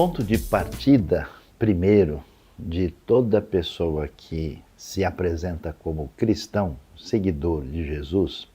ponto de partida, primeiro, de toda pessoa que se apresenta como cristão, seguidor de Jesus,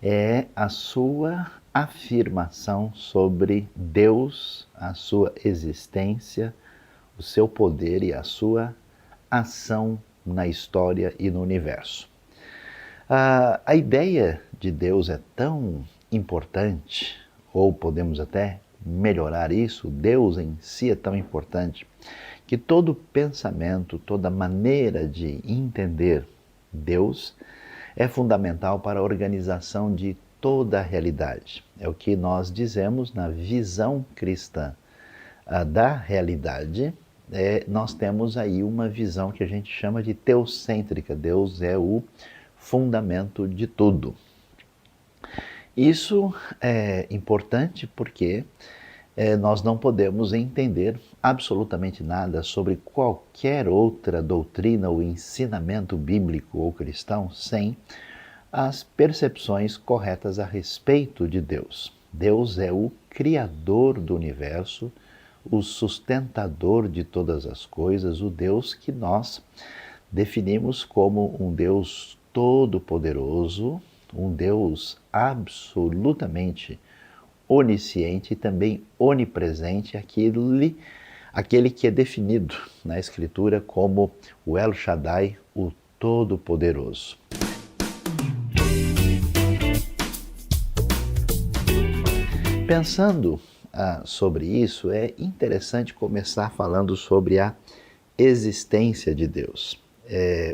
é a sua afirmação sobre Deus, a sua existência, o seu poder e a sua ação na história e no universo. A ideia de Deus é tão importante, ou podemos até melhorar isso, Deus em si é tão importante, que todo pensamento, toda maneira de entender Deus é fundamental para a organização de toda a realidade. É o que nós dizemos na visão cristã da realidade. Nós temos aí uma visão que a gente chama de teocêntrica. Deus é o fundamento de tudo. Isso é importante porque nós não podemos entender absolutamente nada sobre qualquer outra doutrina ou ensinamento bíblico ou cristão sem as percepções corretas a respeito de Deus. Deus é o Criador do universo, o sustentador de todas as coisas, o Deus que nós definimos como um Deus todo-poderoso, um Deus absolutamente onisciente e também onipresente, aquele que é definido na Escritura como o El Shaddai, o Todo-Poderoso. Pensando sobre isso, é interessante começar falando sobre a existência de Deus.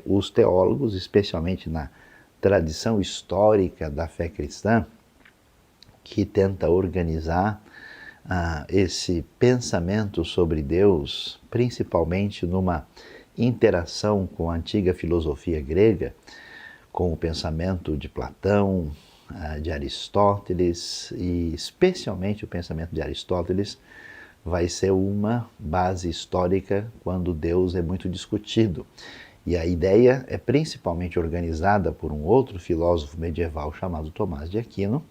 Os teólogos, especialmente na tradição histórica da fé cristã, que tenta organizar esse pensamento sobre Deus, principalmente numa interação com a antiga filosofia grega, com o pensamento de Platão, de Aristóteles, e especialmente o pensamento de Aristóteles vai ser uma base histórica quando Deus é muito discutido. E a ideia é principalmente organizada por um outro filósofo medieval chamado Tomás de Aquino,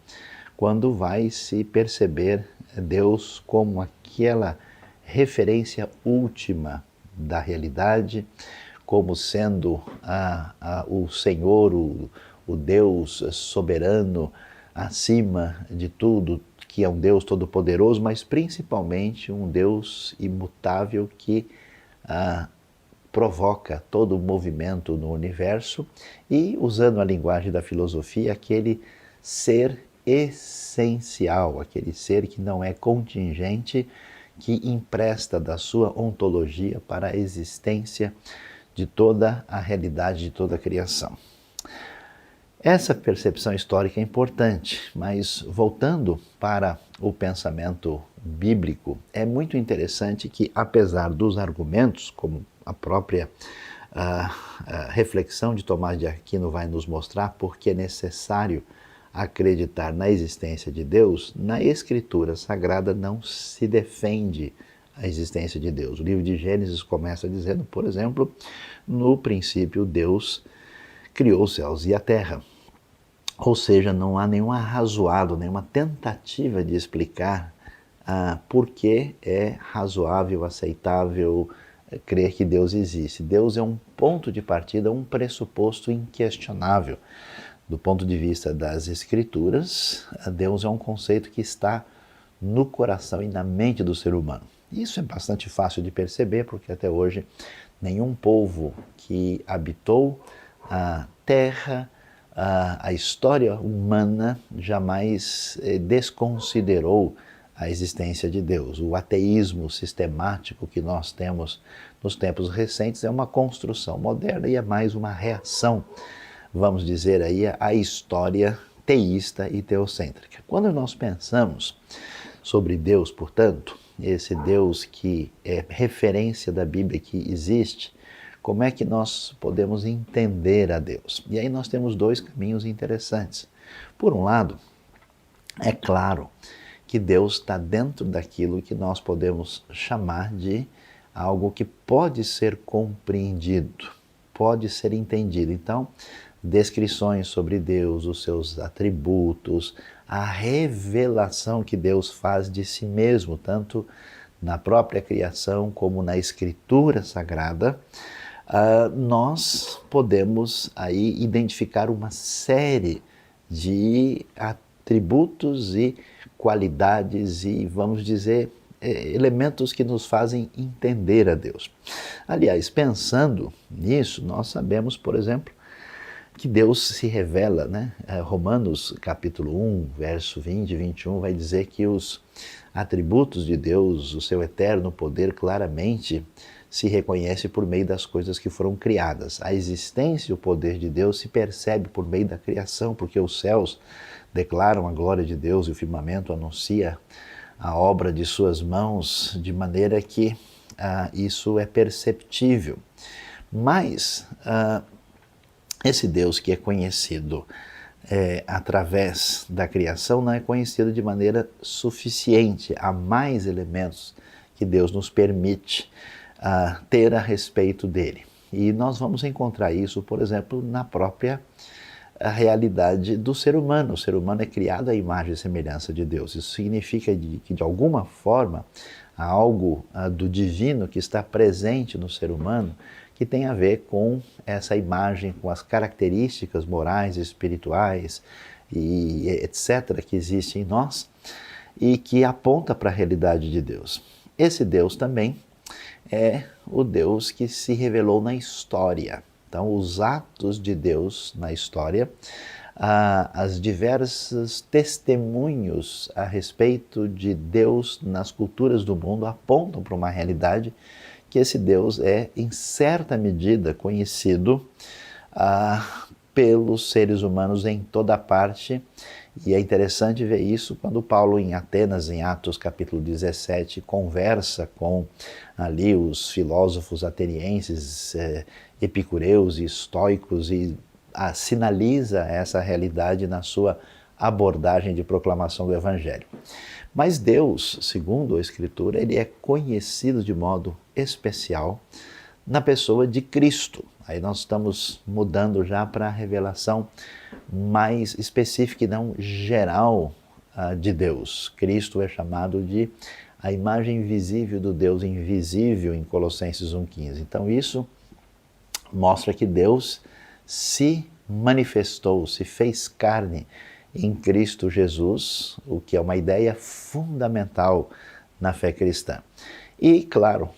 quando vai se perceber Deus como aquela referência última da realidade, como sendo o Senhor, o Deus soberano acima de tudo, que é um Deus todo-poderoso, mas principalmente um Deus imutável que provoca todo o movimento no universo e, usando a linguagem da filosofia, aquele ser essencial, aquele ser que não é contingente, que empresta da sua ontologia para a existência de toda a realidade, de toda a criação. Essa percepção histórica é importante, mas voltando para o pensamento bíblico, é muito interessante que, apesar dos argumentos, como a própria reflexão de Tomás de Aquino vai nos mostrar, porque é necessário acreditar na existência de Deus, na Escritura Sagrada não se defende a existência de Deus. O livro de Gênesis começa dizendo, por exemplo, no princípio Deus criou os céus e a terra. Ou seja, não há nenhum arrazoado, nenhuma tentativa de explicar por que é razoável, aceitável crer que Deus existe. Deus é um ponto de partida, um pressuposto inquestionável. Do ponto de vista das Escrituras, Deus é um conceito que está no coração e na mente do ser humano. Isso é bastante fácil de perceber, porque até hoje nenhum povo que habitou a terra, a história humana, jamais desconsiderou a existência de Deus. O ateísmo sistemático que nós temos nos tempos recentes é uma construção moderna e é mais uma reação, vamos dizer aí, à história teísta e teocêntrica. Quando nós pensamos sobre Deus, portanto, esse Deus que é referência da Bíblia que existe, como é que nós podemos entender a Deus? E aí nós temos dois caminhos interessantes. Por um lado, é claro que Deus está dentro daquilo que nós podemos chamar de algo que pode ser compreendido, pode ser entendido. Então, descrições sobre Deus, os seus atributos, a revelação que Deus faz de si mesmo, tanto na própria criação como na Escritura Sagrada, nós podemos aí identificar uma série de atributos e qualidades e, vamos dizer, elementos que nos fazem entender a Deus. Aliás, pensando nisso, nós sabemos, por exemplo, que Deus se revela, né? Romanos capítulo 1, verso 20 e 21 vai dizer que os atributos de Deus, o seu eterno poder, claramente se reconhece por meio das coisas que foram criadas. A existência e o poder de Deus se percebe por meio da criação, porque os céus declaram a glória de Deus e o firmamento anuncia a obra de suas mãos, de maneira que isso é perceptível. Mas esse Deus que é conhecido através da criação não é conhecido de maneira suficiente. Há mais elementos que Deus nos permite ter a respeito dele. E nós vamos encontrar isso, por exemplo, na própria realidade do ser humano. O ser humano é criado à imagem e semelhança de Deus. Isso significa que, de alguma forma, há algo do divino que está presente no ser humano que tem a ver com essa imagem, com as características morais, espirituais e etc. que existem em nós e que aponta para a realidade de Deus. Esse Deus também é o Deus que se revelou na história. Então, os atos de Deus na história, as diversos testemunhos a respeito de Deus nas culturas do mundo apontam para uma realidade que esse Deus é, em certa medida, conhecido pelos seres humanos em toda parte. E é interessante ver isso quando Paulo, em Atenas, em Atos capítulo 17, conversa com ali os filósofos atenienses, epicureus e estoicos e sinaliza essa realidade na sua abordagem de proclamação do Evangelho. Mas Deus, segundo a Escritura, ele é conhecido de modo especial na pessoa de Cristo. Aí nós estamos mudando já para a revelação mais específica e não geral de Deus. Cristo é chamado de a imagem visível do Deus invisível em Colossenses 1,15. Então isso mostra que Deus se manifestou, se fez carne em Cristo Jesus, o que é uma ideia fundamental na fé cristã. E, claro,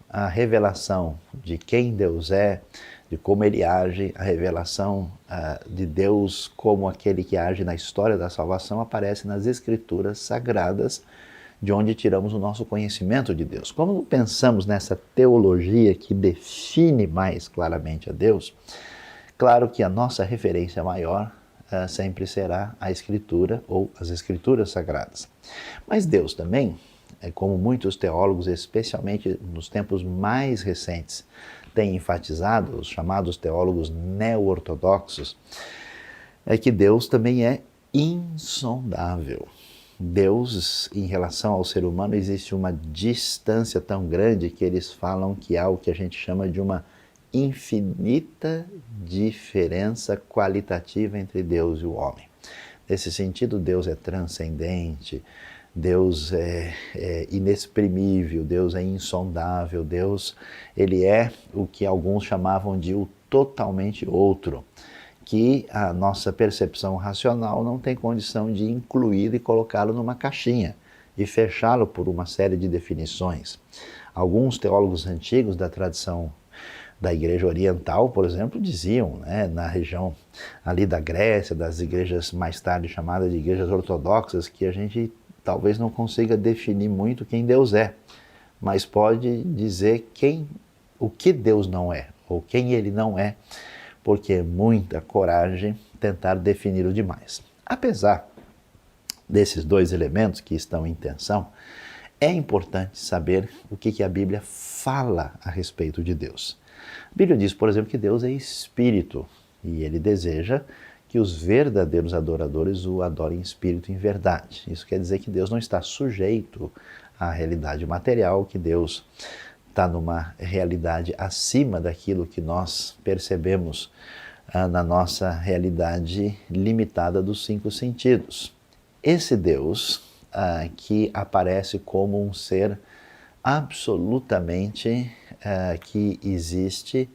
a revelação de quem Deus é, de como Ele age, a revelação de Deus como aquele que age na história da salvação aparece nas Escrituras Sagradas, de onde tiramos o nosso conhecimento de Deus. Quando pensamos nessa teologia que define mais claramente a Deus, claro que a nossa referência maior sempre será a Escritura ou as Escrituras Sagradas. Mas Deus também, como muitos teólogos, especialmente nos tempos mais recentes, têm enfatizado, os chamados teólogos neo-ortodoxos, é que Deus também é insondável. Deus, em relação ao ser humano, existe uma distância tão grande que eles falam que há o que a gente chama de uma infinita diferença qualitativa entre Deus e o homem. Nesse sentido, Deus é transcendente, Deus é inexprimível, Deus é insondável, Deus ele é o que alguns chamavam de o totalmente outro, que a nossa percepção racional não tem condição de incluir e colocá-lo numa caixinha e fechá-lo por uma série de definições. Alguns teólogos antigos da tradição da Igreja Oriental, por exemplo, diziam, na região ali da Grécia, das igrejas mais tarde chamadas de igrejas ortodoxas, que a gente talvez não consiga definir muito quem Deus é, mas pode dizer o que Deus não é, ou quem Ele não é, porque é muita coragem tentar defini-lo demais. Apesar desses dois elementos que estão em tensão, é importante saber o que a Bíblia fala a respeito de Deus. A Bíblia diz, por exemplo, que Deus é espírito e Ele deseja que os verdadeiros adoradores o adorem em espírito e em verdade. Isso quer dizer que Deus não está sujeito à realidade material, que Deus está numa realidade acima daquilo que nós percebemos na nossa realidade limitada dos 5 sentidos. Esse Deus que aparece como um ser absolutamente que existe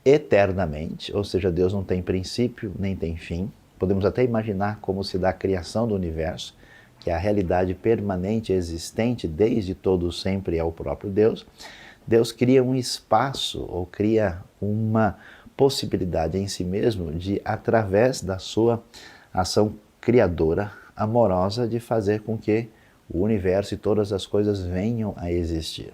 eternamente, ou seja, Deus não tem princípio nem tem fim. Podemos até imaginar como se dá a criação do universo, que é a realidade permanente existente desde todo sempre é o próprio Deus. Deus cria um espaço ou cria uma possibilidade em si mesmo de, através da sua ação criadora, amorosa, de fazer com que o universo e todas as coisas venham a existir.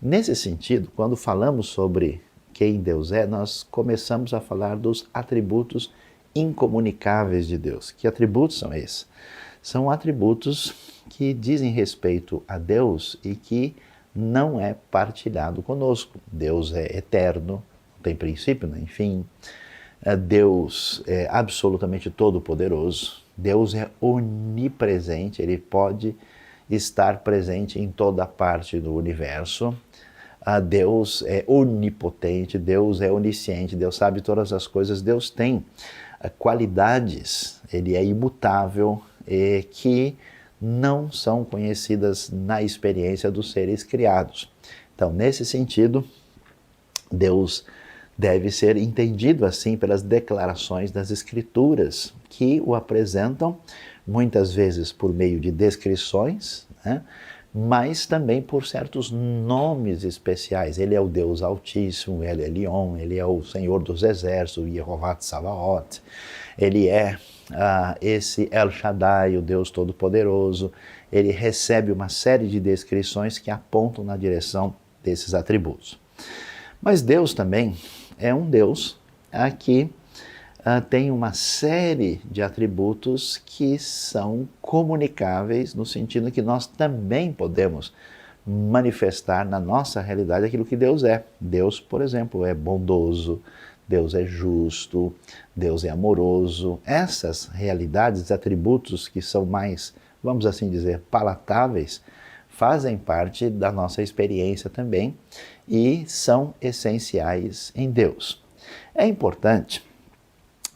Nesse sentido, quando falamos sobre quem Deus é, nós começamos a falar dos atributos incomunicáveis de Deus. Que atributos são esses? São atributos que dizem respeito a Deus e que não é partilhado conosco. Deus é eterno, não tem princípio nem fim. Deus é absolutamente todo-poderoso. Deus é onipresente, Ele pode estar presente em toda parte do universo. Deus é onipotente, Deus é onisciente, Deus sabe todas as coisas, Deus tem qualidades, Ele é imutável, que não são conhecidas na experiência dos seres criados. Então, nesse sentido, Deus deve ser entendido assim pelas declarações das Escrituras, que o apresentam muitas vezes por meio de descrições, né? Mas também por certos nomes especiais. Ele é o Deus Altíssimo, Ele é Elion, Ele é o Senhor dos Exércitos, Yehová Tsabaoth. Ele é esse El Shaddai, o Deus Todo-Poderoso. Ele recebe uma série de descrições que apontam na direção desses atributos. Mas Deus também é um Deus que tem uma série de atributos que são comunicáveis no sentido que nós também podemos manifestar na nossa realidade aquilo que Deus é. Deus, por exemplo, é bondoso, Deus é justo, Deus é amoroso. Essas realidades, atributos que são mais, vamos assim dizer, palatáveis, fazem parte da nossa experiência também e são essenciais em Deus. É importante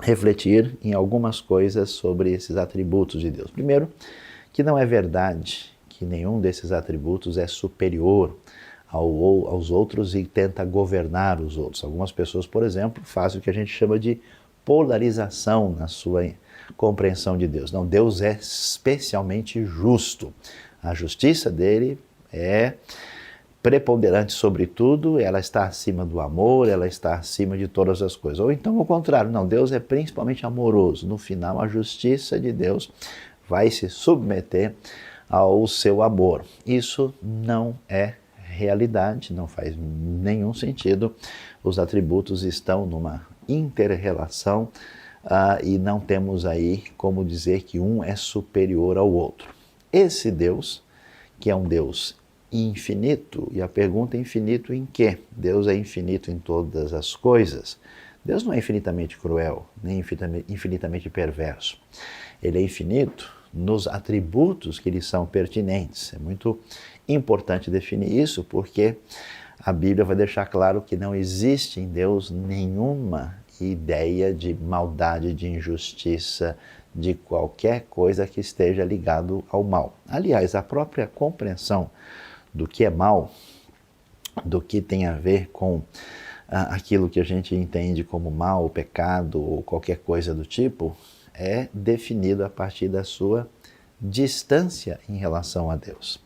refletir em algumas coisas sobre esses atributos de Deus. Primeiro, que não é verdade que nenhum desses atributos é superior aos outros e tenta governar os outros. Algumas pessoas, por exemplo, fazem o que a gente chama de polarização na sua compreensão de Deus. Não, Deus é especialmente justo. A justiça dele é preponderante sobre tudo, ela está acima do amor, ela está acima de todas as coisas. Ou então, ao contrário, não, Deus é principalmente amoroso. No final, a justiça de Deus vai se submeter ao seu amor. Isso não é realidade, não faz nenhum sentido. Os atributos estão numa inter-relação e não temos aí como dizer que um é superior ao outro. Esse Deus, que é um Deus infinito, e a pergunta é infinito em quê? Deus é infinito em todas as coisas. Deus não é infinitamente cruel, nem infinitamente perverso. Ele é infinito nos atributos que lhe são pertinentes. É muito importante definir isso, porque a Bíblia vai deixar claro que não existe em Deus nenhuma ideia de maldade, de injustiça, de qualquer coisa que esteja ligado ao mal. Aliás, a própria compreensão do que é mal, do que tem a ver com aquilo que a gente entende como mal, pecado ou qualquer coisa do tipo, é definido a partir da sua distância em relação a Deus.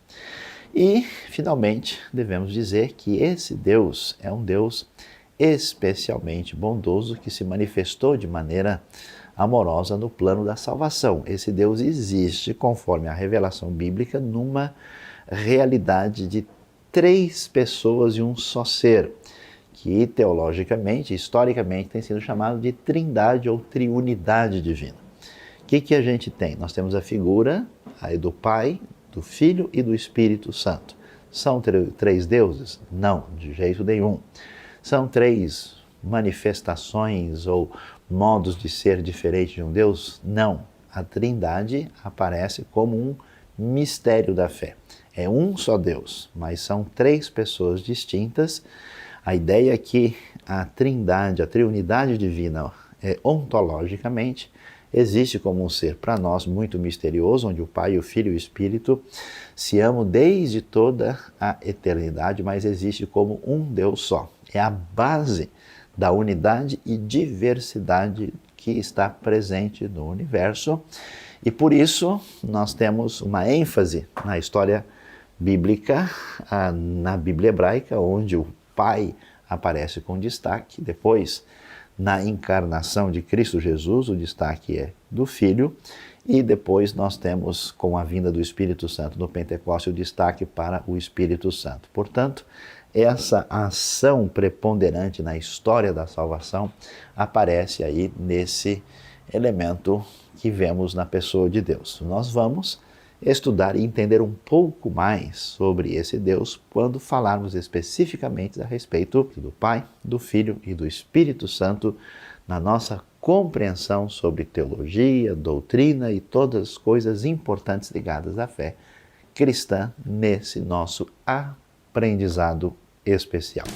E, finalmente, devemos dizer que esse Deus é um Deus especialmente bondoso que se manifestou de maneira amorosa no plano da salvação. Esse Deus existe, conforme a revelação bíblica, numa realidade de três pessoas e um só ser, que teologicamente, historicamente, tem sido chamado de trindade ou triunidade divina. O que a gente tem? Nós temos a figura aí do Pai, do Filho e do Espírito Santo. São três deuses? Não, de jeito nenhum. São três manifestações ou modos de ser diferente de um Deus? Não. A trindade aparece como um mistério da fé. É um só Deus, mas são três pessoas distintas. A ideia é que a trindade, a triunidade divina, ontologicamente, existe como um ser para nós muito misterioso, onde o Pai, o Filho e o Espírito se amam desde toda a eternidade, mas existe como um Deus só. É a base da unidade e diversidade que está presente no universo. E por isso nós temos uma ênfase na história bíblica, na Bíblia hebraica, onde o Pai aparece com destaque. Depois, na encarnação de Cristo Jesus, o destaque é do Filho. E depois nós temos, com a vinda do Espírito Santo no Pentecostes, o destaque para o Espírito Santo. Portanto, essa ação preponderante na história da salvação aparece aí nesse elemento que vemos na pessoa de Deus. Nós vamos estudar e entender um pouco mais sobre esse Deus quando falarmos especificamente a respeito do Pai, do Filho e do Espírito Santo na nossa compreensão sobre teologia, doutrina e todas as coisas importantes ligadas à fé cristã nesse nosso aprendizado especial.